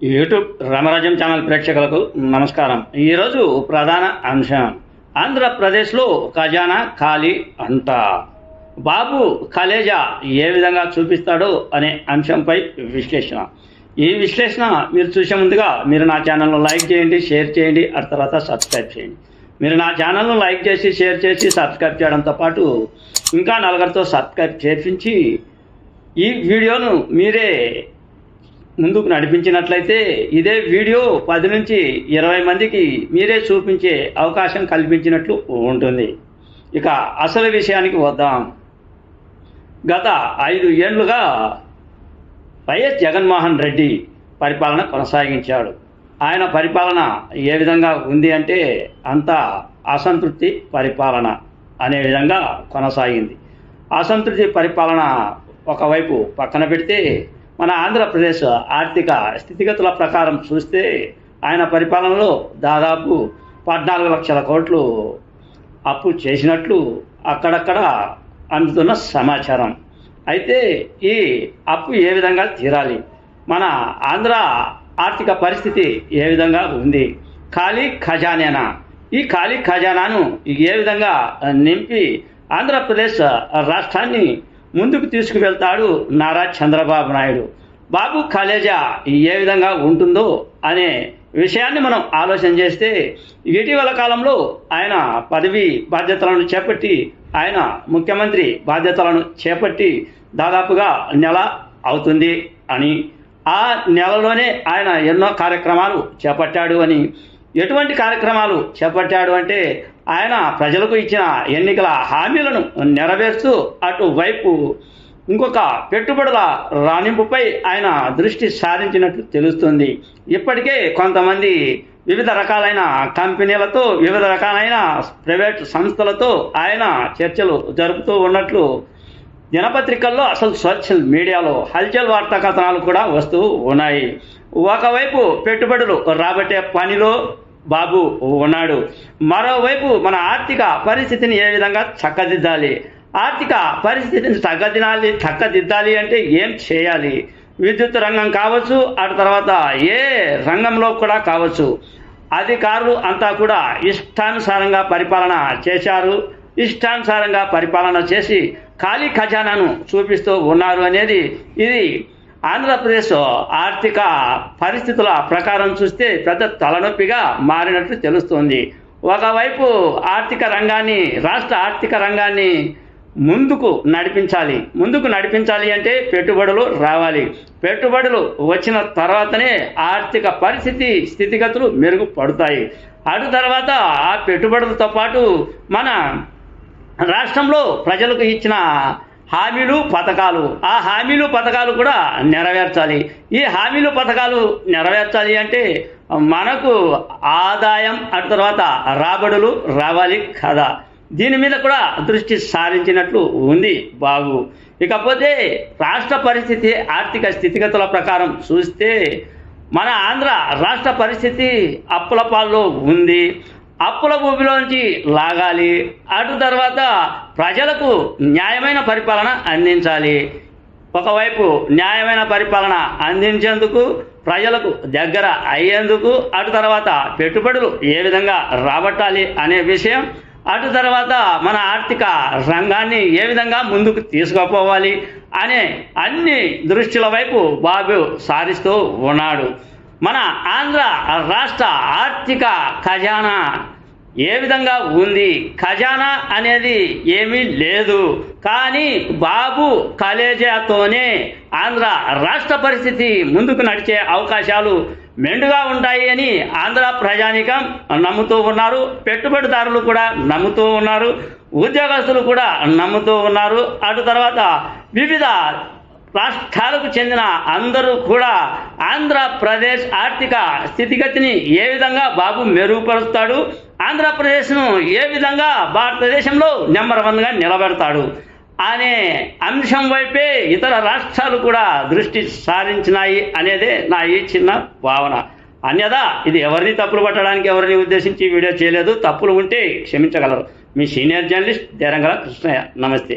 YouTube రామరాజ్యం channel ప్రేక్షకులకు నమస్కారం. ఈరోజు ప్రధాన అంశం ఆంధ్రప్రదేశ్లో ఖజానా ఖాళీ అంట. బాబు కలేజా ఏ విధంగా చూపిస్తాడో అనే అంశంపై విశ్లేషణ. ఈ విశ్లేషణ మీరు చూసే ముందుగా మీరు నా ఛానల్ను లైక్ చేయండి, షేర్ చేయండి, ఆ తర్వాత సబ్స్క్రైబ్ చేయండి. మీరు నా ఛానల్ను లైక్ చేసి, షేర్ చేసి, సబ్స్క్రైబ్ చేయడంతో పాటు ఇంకా నలుగురితో సబ్స్క్రైబ్ చేయించి ఈ వీడియోను మీరే ముందుకు నడిపించినట్లయితే ఇదే వీడియో 10 నుంచి 20 మందికి మీరే చూపించే అవకాశం కల్పించినట్లు ఉంటుంది. ఇక అసలు విషయానికి వద్దాం. గత 5 ఏళ్లుగా వైఎస్ జగన్మోహన్ రెడ్డి పరిపాలన కొనసాగించాడు. ఆయన పరిపాలన ఏ విధంగా ఉంది అంటే అంత అసంతృప్తి పరిపాలన అనే విధంగా కొనసాగింది. అసంతృప్తి పరిపాలన ఒకవైపు పక్కన పెడితే మన ఆంధ్రప్రదేశ్ ఆర్థిక స్థితిగతుల ప్రకారం చూస్తే ఆయన పరిపాలనలో దాదాపు 14 లక్షల కోట్లు అప్పు చేసినట్లు అక్కడక్కడ అందుతున్న సమాచారం. అయితే ఈ అప్పు ఏ విధంగా తీరాలి, మన ఆంధ్ర ఆర్థిక పరిస్థితి ఏ విధంగా ఉంది, ఖాళీ ఖజానా, ఈ ఖాళీ ఖజానాను ఏ విధంగా నింపి ఆంధ్రప్రదేశ్ రాష్ట్రాన్ని ముందుకు తీసుకువెళ్తాడు నారా చంద్రబాబు నాయుడు. బాబు కలేజా ఏ విధంగా ఉంటుందో అనే విషయాన్ని మనం ఆలోచన చేస్తే ఇటీవల కాలంలో ఆయన పదవి బాధ్యతలను చేపట్టి, ఆయన ముఖ్యమంత్రి బాధ్యతలను చేపట్టి దాదాపుగా నెల అవుతుంది అని, ఆ నెలలోనే ఆయన ఎన్నో కార్యక్రమాలు చేపట్టాడు అని. ఎటువంటి కార్యక్రమాలు చేపట్టాడు అంటే ఆయన ప్రజలకు ఇచ్చిన ఎన్నికల హామీలను నెరవేర్చు అటువైపు ఇంకొక పెట్టుబడుల రాణింపుపై ఆయన దృష్టి సారించినట్లు తెలుస్తుంది. ఇప్పటికే కొంతమంది వివిధ రకాలైన కంపెనీలతో, వివిధ రకాలైన ప్రైవేట్ సంస్థలతో ఆయన చర్చలు జరుపుతూ ఉన్నట్లు దినపత్రికల్లో, అసలు సోషల్ మీడియాలో హల్చల్ వార్తా కథనాలు కూడా వస్తూ ఉన్నాయి. ఒకవైపు పెట్టుబడులు రాబట్టే పనిలో బాబు ఉన్నాడు, మరోవైపు మన ఆర్థిక పరిస్థితిని ఏ విధంగా చక్కదిద్దాలి, ఆర్థిక పరిస్థితిని చక్కదిద్దాలి అంటే ఏం చేయాలి, విద్యుత్ రంగం కావచ్చు, ఆ తర్వాత ఏ రంగంలో కూడా కావచ్చు, అధికారులు అంతా కూడా ఇష్టానుసారంగా పరిపాలన చేశారు. ఇష్టానుసారంగా పరిపాలన చేసి ఖాళీ ఖజానాను చూపిస్తూ ఉన్నారు అనేది ఇది ఆంధ్రప్రదేశ్ ఆర్థిక పరిస్థితుల ప్రకారం చూస్తే పెద్ద తలనొప్పిగా మారినట్లు తెలుస్తోంది. ఒకవైపు ఆర్థిక రంగాన్ని, రాష్ట్ర ఆర్థిక రంగాన్ని ముందుకు నడిపించాలి అంటే పెట్టుబడులు రావాలి. పెట్టుబడులు వచ్చిన తర్వాతనే ఆర్థిక పరిస్థితి స్థితిగతులు మెరుగుపడతాయి. అటు తర్వాత ఆ పెట్టుబడులతో పాటు మన రాష్ట్రంలో ప్రజలకు ఇచ్చిన హామీలు పథకాలు, ఆ హామీలు పథకాలు కూడా నెరవేర్చాలి. ఈ హామీలు పథకాలు నెరవేర్చాలి అంటే మనకు ఆదాయం, అటు తర్వాత రాబడులు రావాలి కదా. దీని మీద కూడా దృష్టి సారించినట్లు ఉంది బాబు. ఇకపోతే రాష్ట్ర పరిస్థితి, ఆర్థిక స్థితిగతుల ప్రకారం చూస్తే మన ఆంధ్ర రాష్ట్ర పరిస్థితి అప్పుల పాల్లో ఉంది. అప్పుల ఊబిలోంచి లాగాలి, అటు తర్వాత ప్రజలకు న్యాయమైన పరిపాలన అందించాలి. ఒకవైపు న్యాయమైన పరిపాలన అందించేందుకు, ప్రజలకు దగ్గర అయ్యేందుకు, అటు తర్వాత పెట్టుబడులు ఏ విధంగా రాబట్టాలి అనే విషయం, అటు తర్వాత మన ఆర్థిక రంగాన్ని ఏ విధంగా ముందుకు తీసుకుపోవాలి అనే అన్ని దృష్టిల వైపు బాబు సారిస్తూ ఉన్నాడు. మన ఆంధ్ర రాష్ట్ర ఆర్థిక ఖజానా ఏ విధంగా ఉంది, ఖజానా అనేది ఏమీ లేదు. కానీ బాబు కలేజాతోనే ఆంధ్ర రాష్ట్ర పరిస్థితి ముందుకు నడిచే అవకాశాలు మెండుగా ఉంటాయి అని ఆంధ్ర ప్రజానికం నమ్ముతూ ఉన్నారు. పెట్టుబడిదారులు కూడా నమ్ముతూ ఉన్నారు, ఉద్యోగస్తులు కూడా నమ్ముతూ ఉన్నారు. అటు తర్వాత వివిధ రాష్ట్రాలకు చెందిన అందరూ కూడా ఆంధ్రప్రదేశ్ ఆర్థిక స్థితిగతిని ఏ విధంగా బాబు మెరుగుపరుస్తాడు, ఆంధ్రప్రదేశ్ను ఏ విధంగా భారతదేశంలో నెంబర్ 1గా నిలబెడతాడు అనే అంశం వైపే ఇతర రాష్ట్రాలు కూడా దృష్టి సారించినాయి అనేదే నా ఈ చిన్న భావన. అన్యదా ఇది ఎవరిని తప్పులు పట్టడానికి, ఎవరిని ఉద్దేశించి వీడియో చేయలేదు. తప్పులు ఉంటే క్షమించగలరు. మీ సీనియర్ జర్నలిస్ట్ దేరంగల కృష్ణయ్య. నమస్తే.